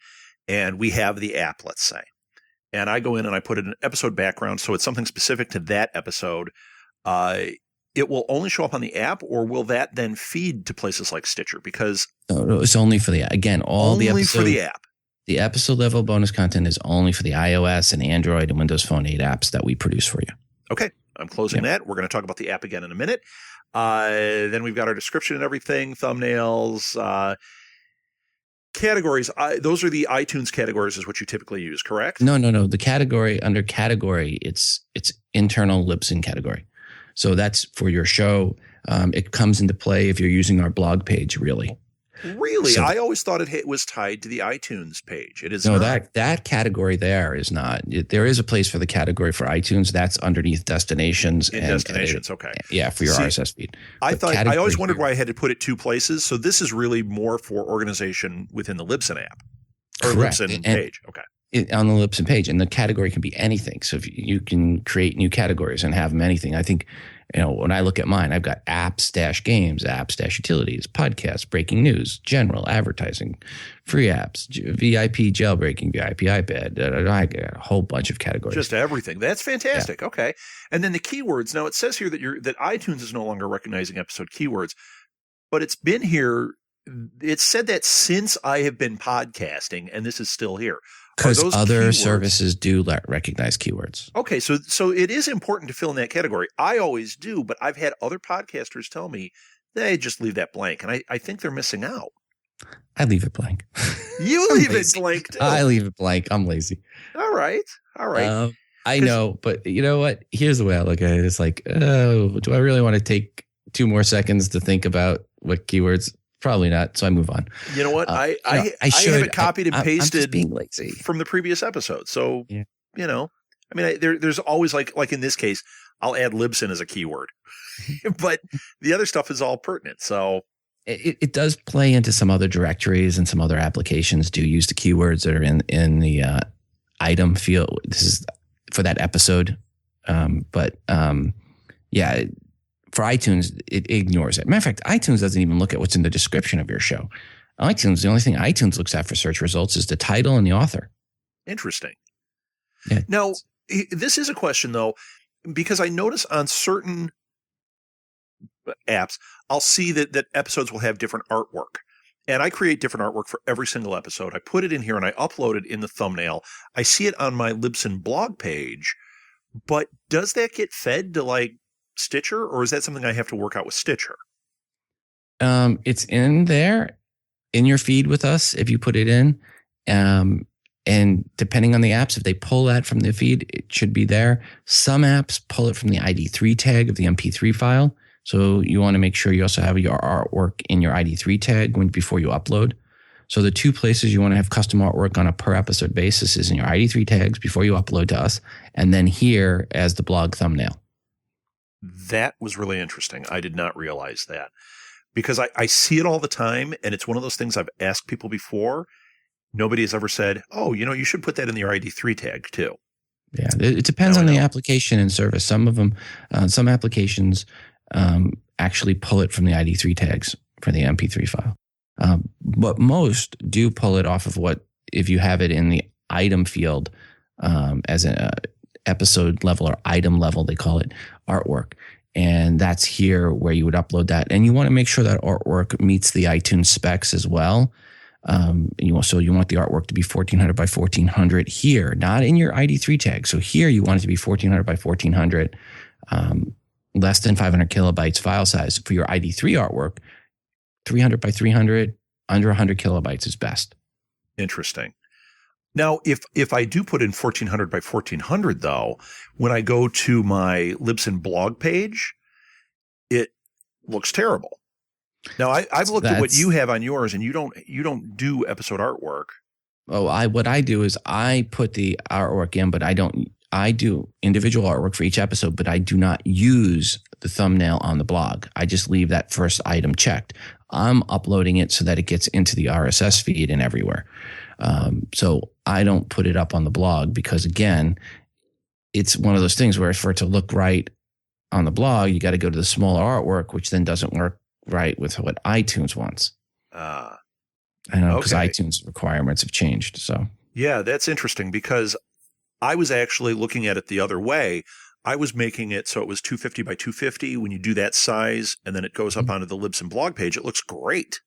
and we have the app, let's say. And I go in and I put in an episode background, so it's something specific to that episode. It will only show up on the app, or will that then feed to places like Stitcher? Because no, it's only for the app. Again, only for the app. The episode level bonus content is only for the iOS and Android and Windows Phone 8 apps that we produce for you. Okay, I'm closing that. We're going to talk about the app again in a minute. Then we've got our description and everything, thumbnails, categories. Those are the iTunes categories is what you typically use, correct? No. The category, it's internal Libsyn category. So that's for your show. It comes into play if you're using our blog page, really. Really? So, I always thought it was tied to the iTunes page. It is no, not. that category there is not. There is a place for the category for iTunes. That's underneath destinations. In destinations, okay. Yeah, for your RSS feed. I always wondered why I had to put it two places. So this is really more for organization within the Libsyn app or Correct. Libsyn page. Okay. On the Libsyn page, and the category can be anything. So if you can create new categories and have them anything. I think, when I look at mine, I've got apps-games, apps-utilities, podcasts, breaking news, general, advertising, free apps, VIP jailbreaking, VIP iPad. I got a whole bunch of categories. Just everything. That's fantastic. Yeah. Okay. And then the keywords. Now it says here that iTunes is no longer recognizing episode keywords, but it's been here. It said that since I have been podcasting, and this is still here. Because other services do recognize keywords. Okay, so it is important to fill in that category. I always do, but I've had other podcasters tell me they just leave that blank, and I think they're missing out. I leave it blank. You leave it blank too. I leave it blank. I'm lazy. All right. I know, but you know what? Here's the way I look at it. It's like, do I really want to take 2 more seconds to think about what keywords? Probably not. So I move on. You know what? I have it copied and pasted being lazy from the previous episode. So, yeah. There's always like in this case, I'll add Libsyn as a keyword, but the other stuff is all pertinent. So it does play into some other directories, and some other applications do use the keywords that are in the item field. This is for that episode. Yeah. For iTunes, it ignores it. Matter of fact, iTunes doesn't even look at what's in the description of your show. iTunes, the only thing iTunes looks at for search results is the title and the author. Interesting. Yeah. Now, this is a question, though, because I notice on certain apps, I'll see that episodes will have different artwork. And I create different artwork for every single episode. I put it in here and I upload it in the thumbnail. I see it on my Libsyn blog page, but does that get fed to Stitcher, or is that something I have to work out with Stitcher? It's in there in your feed with us if you put it in. And depending on the apps, if they pull that from the feed, it should be there. Some apps pull it from the ID3 tag of the MP3 file. So you want to make sure you also have your artwork in your ID3 tag before you upload. So the 2 places you want to have custom artwork on a per episode basis is in your ID3 tags before you upload to us, and then here as the blog thumbnail. That was really interesting. I did not realize that, because I see it all the time, and it's one of those things I've asked people before. Nobody has ever said, oh, you should put that in your ID3 tag too. Yeah, it depends on the application and service. Some of them, some applications actually pull it from the ID3 tags for the MP3 file. But most do pull it off of if you have it in the item field as an episode level or item level, they call it artwork. And that's here where you would upload that. And you want to make sure that artwork meets the iTunes specs as well. You want the artwork to be 1400 by 1400 here, not in your ID3 tag. So here you want it to be 1400 by 1400, less than 500 kilobytes file size. For your ID3 artwork, 300 by 300, under 100 kilobytes is best. Interesting. Now, if I do put in 1400 by 1400, though, when I go to my Libsyn blog page, it looks terrible. Now, I've looked at what you have on yours, and you don't do episode artwork. Oh, what I do is I put the artwork in, but I do individual artwork for each episode, but I do not use the thumbnail on the blog. I just leave that first item checked. I'm uploading it so that it gets into the RSS feed and everywhere. So I don't put it up on the blog because, again, it's one of those things where for it to look right on the blog, you got to go to the smaller artwork, which then doesn't work right with what iTunes wants. I know, because iTunes requirements have changed. So yeah, that's interesting, because I was actually looking at it the other way. I was making it so it was 250 by 250. When you do that size and then it goes up onto the Libsyn blog page, it looks great.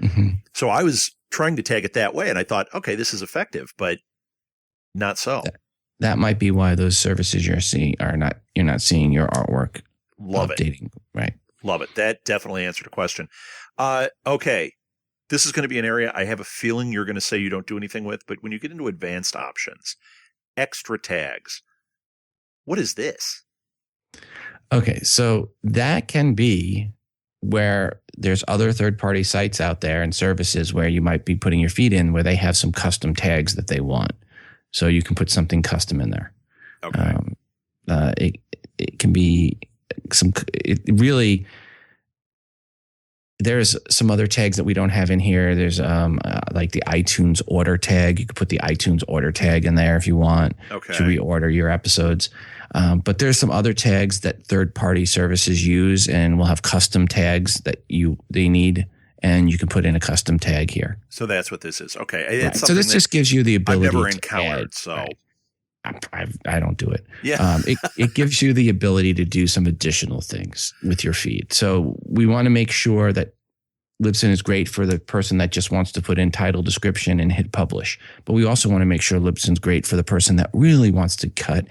Mm-hmm. So I was trying to tag it that way, and I thought, okay, this is effective, but not so. That might be why those services you're not seeing your artwork updating. Right. Love it. That definitely answered a question. Okay. This is going to be an area I have a feeling you're going to say you don't do anything with, but when you get into advanced options, extra tags, what is this? Okay, so that can be where there's other third-party sites out there and services where you might be putting your feed in where they have some custom tags that they want. So you can put something custom in there. Okay. It can be there's some other tags that we don't have in here. There's like the iTunes order tag. You could put the iTunes order tag in there if you want to reorder your episodes. But there's some other tags that third-party services use, and we'll have custom tags that they need, and you can put in a custom tag here. So that's what this is. Okay. It's right. So this just gives you the ability. I've never encountered. Add, so right. I don't do it. Yeah. It gives you the ability to do some additional things with your feed. So we want to make sure that Libsyn is great for the person that just wants to put in title, description, and hit publish. But we also want to make sure Libsyn's great for the person that really wants to cut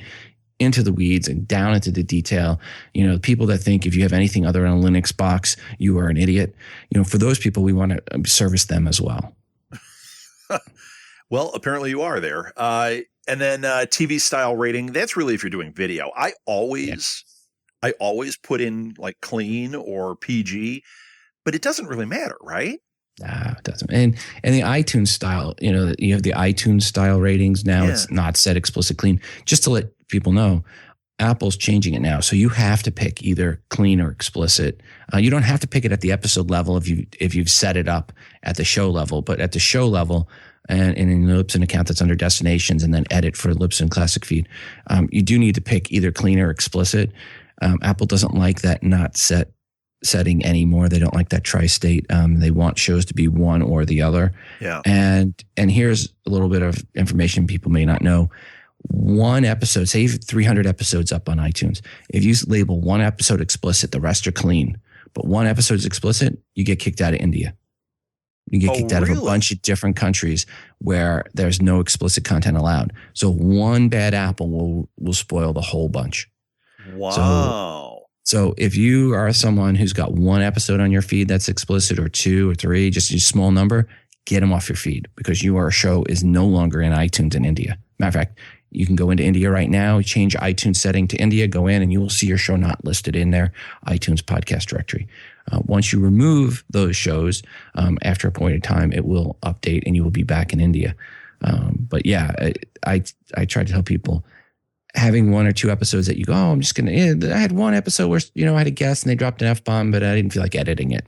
into the weeds and down into the detail. You know, people that think if you have anything other than a Linux box, you are an idiot. You know, for those people, we want to service them as well. Well, apparently you are there. And then TV style rating, that's really if you're doing video. I always put in like clean or PG, but it doesn't really matter, right? It doesn't. And the iTunes style, you know, you have the iTunes style ratings now. It's not set explicit clean. Just to let people know, Apple's changing it now. So you have to pick either clean or explicit. You don't have to pick it at the episode level if you've set it up at the show level, but at the show level, and in the Libsyn account that's under destinations and then edit for Libsyn Classic feed, you do need to pick either clean or explicit. Apple doesn't like that not setting anymore. They don't like that tri-state. They want shows to be one or the other. Yeah. And here's a little bit of information people may not know. One episode, say you have 300 episodes up on iTunes. If you label one episode explicit, the rest are clean. But one episode is explicit, you get kicked out of India. You get kicked out of a bunch of different countries where there's no explicit content allowed. So one bad apple will spoil the whole bunch. Wow. So if you are someone who's got one episode on your feed that's explicit, or two or three, just a small number, get them off your feed, because your show is no longer in iTunes in India. Matter of fact, you can go into India right now, change iTunes setting to India, go in, and you will see your show not listed in their iTunes podcast directory. Once you remove those shows, after a point in time, it will update and you will be back in India. But yeah, I try to tell people, having one or two episodes that you go, I'm just going to, I had one episode where, you know, I had a guest and they dropped an F-bomb, but I didn't feel like editing it.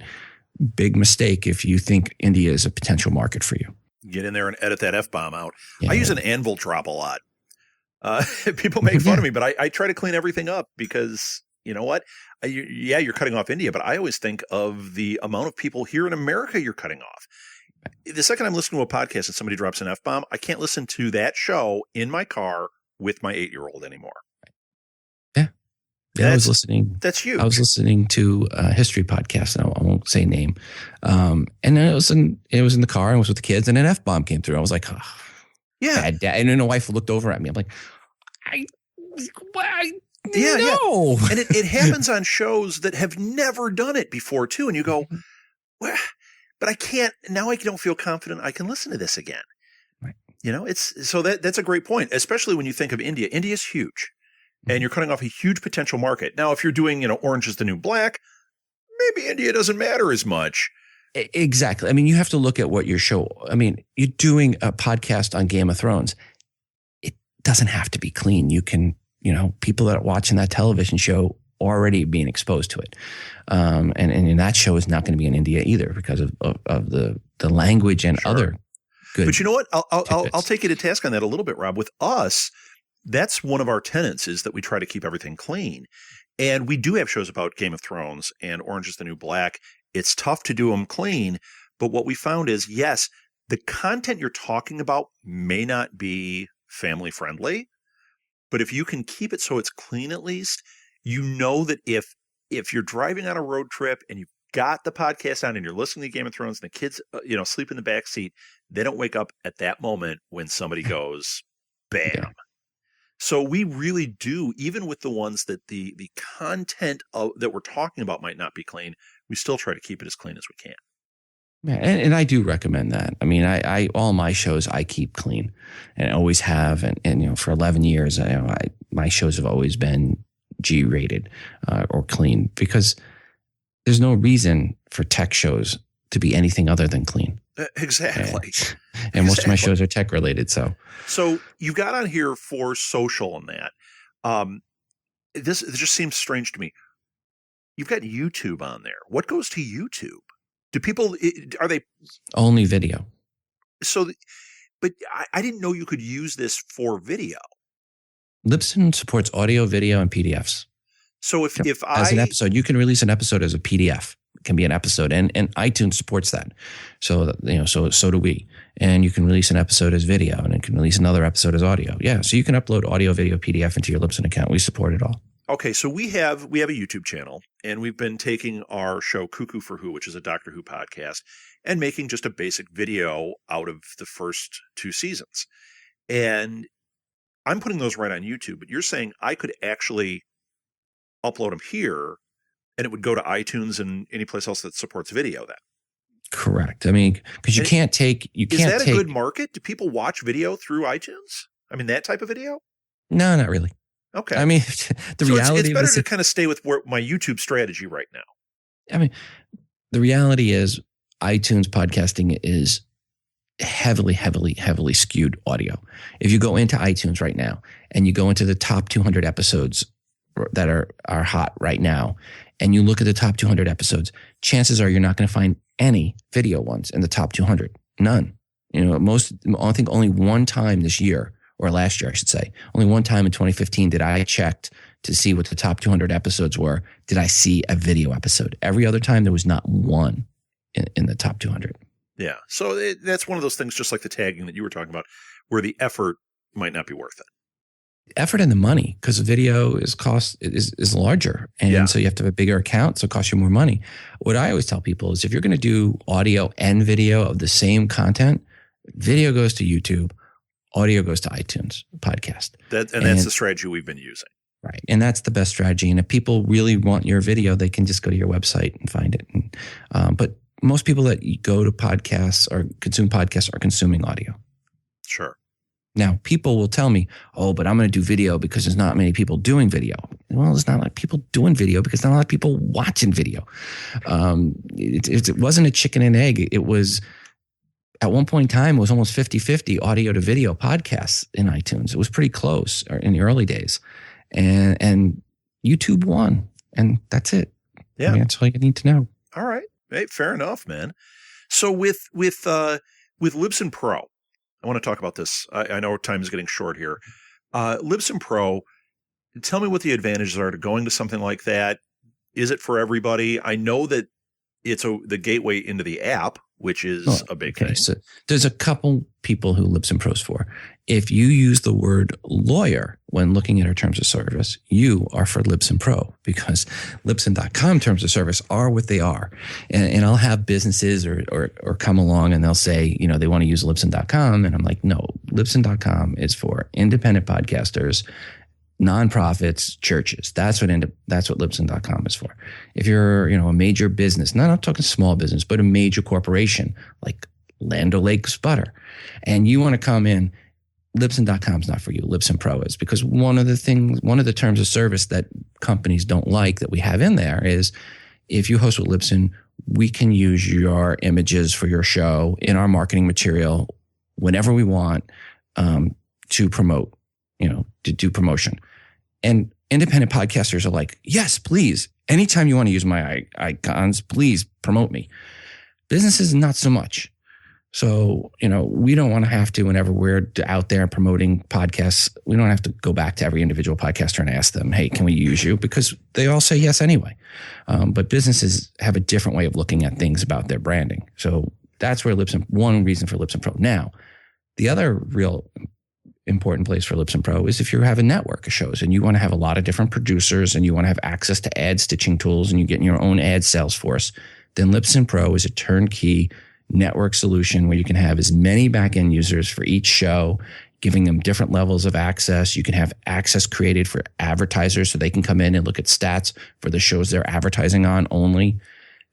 Big mistake if you think India is a potential market for you. Get in there and edit that F-bomb out. Yeah. I use an anvil drop a lot. People make fun of me, but I try to clean everything up because, you know what? You're cutting off India, but I always think of the amount of people here in America you're cutting off. The second I'm listening to a podcast and somebody drops an F-bomb, I can't listen to that show in my car with my 8-year-old anymore. Yeah, I was listening. That's huge. I was listening to a history podcast, and I won't say name. And then it was in the car, and it was with the kids, and an F-bomb came through. I was like, oh, yeah. Dad. And then the wife looked over at me. I'm like, yeah. No. And it happens on shows that have never done it before too. And you go, well, but I can't, now I don't feel confident I can listen to this again. Right. You know, that's a great point, especially when you think of India. India's huge. And you're cutting off a huge potential market. Now, if you're doing, you know, Orange is the New Black, maybe India doesn't matter as much. Exactly. I mean, you have to look at what your show, I mean, you're doing a podcast on Game of Thrones. It doesn't have to be clean. You can, you know, people that are watching that television show already being exposed to it. And that show is not going to be in India either because of the language and other good. But you know what? I'll take you to task on that a little bit, Rob. With us, that's one of our tenets, is that we try to keep everything clean. And we do have shows about Game of Thrones and Orange is the New Black. It's tough to do them clean. But what we found is, yes, the content you're talking about may not be family friendly, but if you can keep it so it's clean, at least, you know that if you're driving on a road trip and you've got the podcast on and you're listening to Game of Thrones and the kids, you know, sleep in the back seat, they don't wake up at that moment when somebody goes, bam. Yeah. So we really do, even with the ones that the content that we're talking about might not be clean, we still try to keep it as clean as we can. Yeah, and I do recommend that. I mean, I all my shows I keep clean, and I always have, and you know, for 11 years, my shows have always been G-rated or clean, because there's no reason for tech shows to be anything other than clean. Exactly. And most of my shows are tech related. So you got on here for social and that. This just seems strange to me. You've got YouTube on there. What goes to YouTube? Do people, are they only video? So, but I didn't know you could use this for video. Libsyn supports audio, video, and PDFs. So if as an episode, you can release an episode as a PDF. It can be an episode, and iTunes supports that. So so do we. And you can release an episode as video, and it can release another episode as audio. Yeah, so you can upload audio, video, PDF into your Libsyn account. We support it all. Okay, so we have a YouTube channel, and we've been taking our show Cuckoo for Who, which is a Doctor Who podcast, and making just a basic video out of the first 2 seasons. And I'm putting those right on YouTube, but you're saying I could actually upload them here and it would go to iTunes and any place else that supports video then? Correct. I mean, because Is that a good market? Do people watch video through iTunes? I mean, that type of video? No, not really. Okay. I mean, reality it's better to kind of stay with my YouTube strategy right now. I mean, the reality is iTunes podcasting is heavily skewed audio. If you go into iTunes right now and you go into the top 200 episodes that are hot right now, and you look at the top 200 episodes, chances are you're not going to find any video ones in the top 200. None. I think only one time this year, or last year, I should say, only one time in 2015 did I checked to see what the top 200 episodes were. Did I see a video episode? Every other time there was not one in the top 200. Yeah. So that's one of those things, just like the tagging that you were talking about, where the effort might not be worth it. Effort and the money, because video is larger. And so you have to have a bigger account, so it costs you more money. What I always tell people is if you're going to do audio and video of the same content, video goes to YouTube, audio goes to iTunes podcast. That's the strategy we've been using. Right. And that's the best strategy. And if people really want your video, they can just go to your website and find it. But most people that go to podcasts or consume podcasts are consuming audio. Sure. Now, people will tell me, oh, but I'm going to do video because there's not many people doing video. Well, there's not a lot of people doing video because not a lot of people watching video. It wasn't a chicken and egg. It was, at one point in time, it was almost 50-50 audio to video podcasts in iTunes. It was pretty close in the early days. And YouTube won. And that's it. Yeah. I mean, that's all you need to know. All right. Hey, fair enough, man. So with Libsyn Pro, I want to talk about this. I know time is getting short here. Libsyn Pro, tell me what the advantages are to going to something like that. Is it for everybody? I know that it's the gateway into the app, which is a big thing. So there's a couple people who Libsyn Pro's for. If you use the word lawyer when looking at our terms of service, you are for Libsyn Pro, because Libsyn.com terms of service are what they are. And I'll have businesses or come along and they'll say, they want to use Libsyn.com. And I'm like, no, Libsyn.com is for independent podcasters, nonprofits, churches. That's what Libsyn.com is for. If you're, a major business, not I'm talking small business, but a major corporation like Land O'Lakes Butter, and you want to come in, Libsyn.com is not for you. Libsyn Pro is, because one of the terms of service that companies don't like that we have in there is if you host with Libsyn, we can use your images for your show in our marketing material whenever we want to promote, to do promotion. And independent podcasters are like, yes, please. Anytime you want to use my icons, please promote me. Businesses, not so much. So, we don't want to have to, whenever we're out there promoting podcasts, we don't have to go back to every individual podcaster and ask them, hey, can we use you? Because they all say yes anyway. But businesses have a different way of looking at things about their branding. So that's where one reason for Libsyn Pro. Now, the other real important place for Libsyn Pro is if you have a network of shows and you want to have a lot of different producers and you want to have access to ad stitching tools and you get in your own ad sales force, then Libsyn Pro is a turnkey network solution where you can have as many back-end users for each show, giving them different levels of access. You can have access created for advertisers so they can come in and look at stats for the shows they're advertising on only.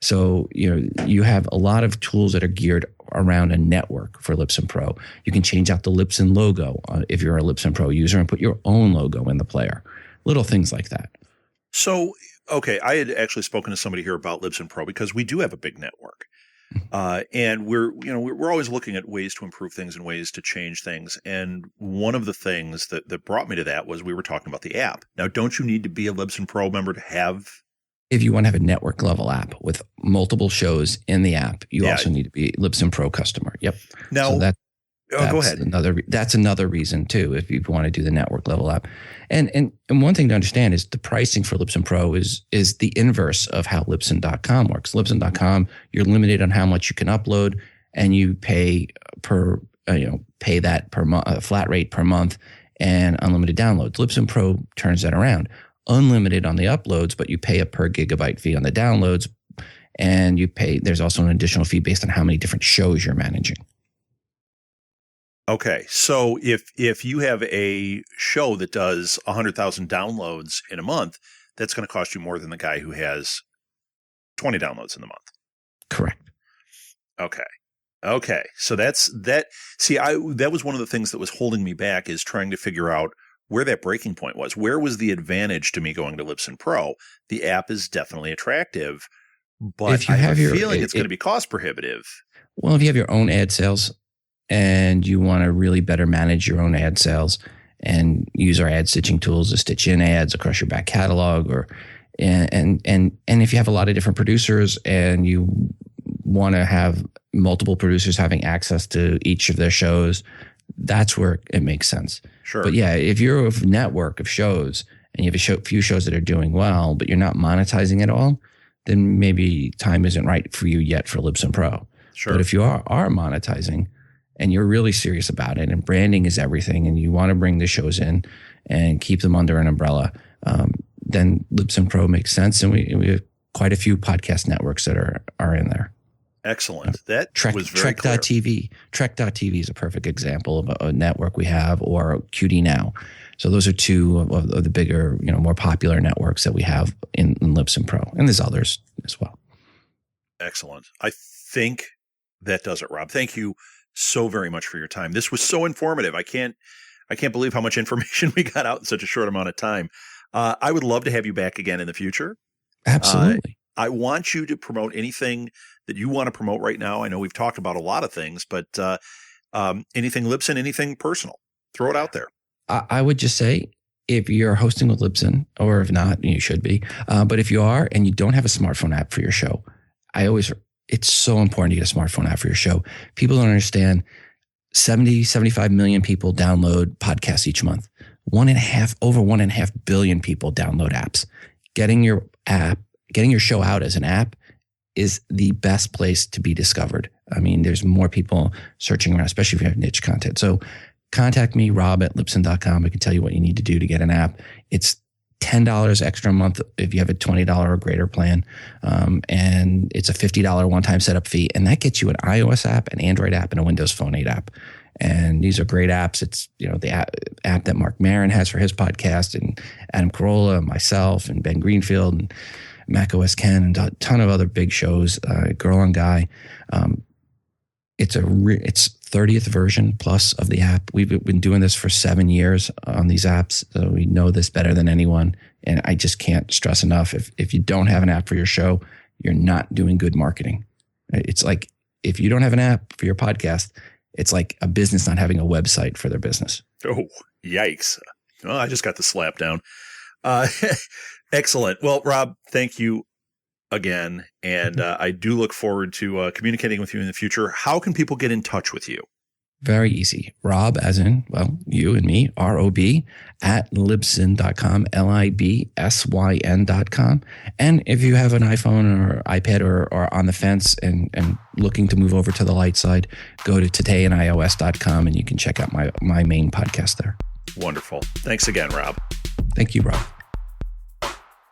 So, you have a lot of tools that are geared around a network for Libsyn Pro. You can change out the Libsyn logo if you're a Libsyn Pro user and put your own logo in the player. Little things like that. So, okay, I had actually spoken to somebody here about Libsyn Pro because we do have a big network. And we're always looking at ways to improve things and ways to change things. And one of the things that brought me to that was we were talking about the app. Now, don't you need to be a Libsyn Pro member to have? If you want to have a network level app with multiple shows in the app, you also need to be a Libsyn Pro customer. Yep. Now, so go ahead. That's another reason too, if you want to do the network level app. And one thing to understand is the pricing for Libsyn Pro is the inverse of how Libsyn.com works. Libsyn.com, you're limited on how much you can upload, and you pay pay that per month, flat rate per month, and unlimited downloads. Libsyn Pro turns that around. Unlimited on the uploads, but you pay a per gigabyte fee on the downloads, and there's also an additional fee based on how many different shows you're managing. Okay, so if you have a show that does 100,000 downloads in a month, that's going to cost you more than the guy who has 20 downloads in the month. Correct. Okay. So that was one of the things that was holding me back, is trying to figure out where that breaking point was. Where was the advantage to me going to Libsyn Pro? The app is definitely attractive, but I have a feeling it's going to be cost prohibitive. Well, if you have your own ad sales and you want to really better manage your own ad sales and use our ad stitching tools to stitch in ads across your back catalog, and if you have a lot of different producers and you want to have multiple producers having access to each of their shows, that's where it makes sense. Sure. But yeah, if you're a network of shows and you have a few shows that are doing well, but you're not monetizing at all, then maybe time isn't right for you yet for Libsyn Pro. Sure. But if you are monetizing and you're really serious about it, and branding is everything, and you want to bring the shows in and keep them under an umbrella, then Libsyn Pro makes sense. And we have quite a few podcast networks that are in there. Excellent. That was very clear. Trek.tv is a perfect example of a network we have, or QD Now. So those are two of the bigger, more popular networks that we have in Libsyn Pro. And there's others as well. Excellent. I think that does it, Rob. Thank you so very much for your time. This was so informative. I can't believe how much information we got out in such a short amount of time. I would love to have you back again in the future. Absolutely. I want you to promote anything that you want to promote right now. I know we've talked about a lot of things, but anything Libsyn, anything personal, throw it out there. I would just say, if you're hosting with Libsyn, or if not, you should be. But if you are and you don't have a smartphone app for your show, it's so important to get a smartphone app for your show. People don't understand 75 million people download podcasts each month. Over 1.5 billion people download apps. Getting your show out as an app is the best place to be discovered. I mean, there's more people searching around, especially if you have niche content. So contact me, rob@libsyn.com. I can tell you what you need to do to get an app. It's $10 extra a month if you have a $20 or greater plan. And it's a $50 one-time setup fee. And that gets you an iOS app, an Android app, and a Windows Phone 8 app. And these are great apps. It's, the app that Mark Maron has for his podcast, and Adam Carolla, myself, and Ben Greenfield, and macOS Ken, and a ton of other big shows, Girl on Guy. It's 30th version plus of the app. We've been doing this for 7 years on these apps, so we know this better than anyone. And I just can't stress enough, if you don't have an app for your show, you're not doing good marketing. It's like, if you don't have an app for your podcast, it's like a business not having a website for their business. Oh, yikes. Well, I just got the slap down. Excellent. Well, Rob, thank you again. And I do look forward to communicating with you in the future. How can people get in touch with you? Very easy. Rob, as in, well, you and me, ROB, @libsyn.com, LIBSYN.com. And if you have an iPhone or iPad or on the fence and looking to move over to the light side, go to todayandios.com and you can check out my main podcast there. Wonderful. Thanks again, Rob. Thank you, Rob.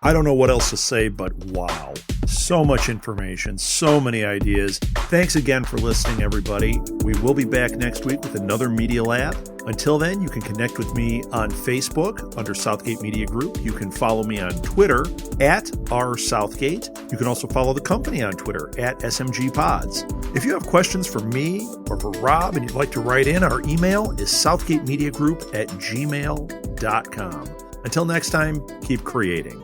I don't know what else to say, but wow. So much information, so many ideas. Thanks again for listening, everybody. We will be back next week with another Media Lab. Until then, you can connect with me on Facebook under Southgate Media Group. You can follow me on Twitter @rsouthgate. You can also follow the company on Twitter @SMG Pods. If you have questions for me or for Rob and you'd like to write in, our email is southgatemediagroup@gmail.com. Until next time, keep creating.